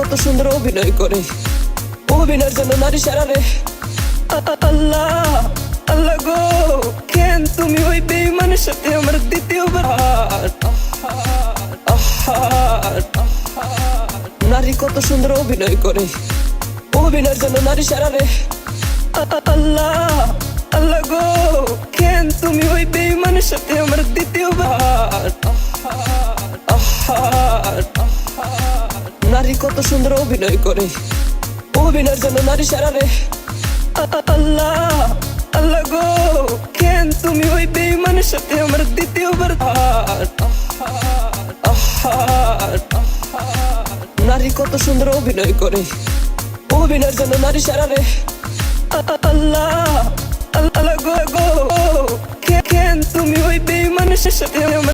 কত সুন্দর অভিনয় করে, অভিনয়ের জন্য নারী সারা রে। আল্লাহ আল্লাহ গো, কেন তুমি ওই বেঈমানের সাথে আমার দ্বিতীয়বার? নারী কত সুন্দর অভিনয় করে, অভিনয়ের জন্য নারী সারা রে। আল্লাহ আল্লাহ গো, কেন তুমি ওই বেঈমানের সাথে আমার দ্বিতীয়বার? নারী কত সুন্দর অভিনয় করে, অভিনয়ের জন্য নারী সারা রে। আল্লাহ আল্লাহ গো, কেন তুমি ওই বেঈমানের সাথে আমার দ্বিতীয়বার? নারী কত সুন্দর অভিনয় করে, অভিনয়ের জন্য নারী সারা রে। আল্লাহ আল্লাহ গো, কেন তুমি ওই বেঈমানের সাথে আমার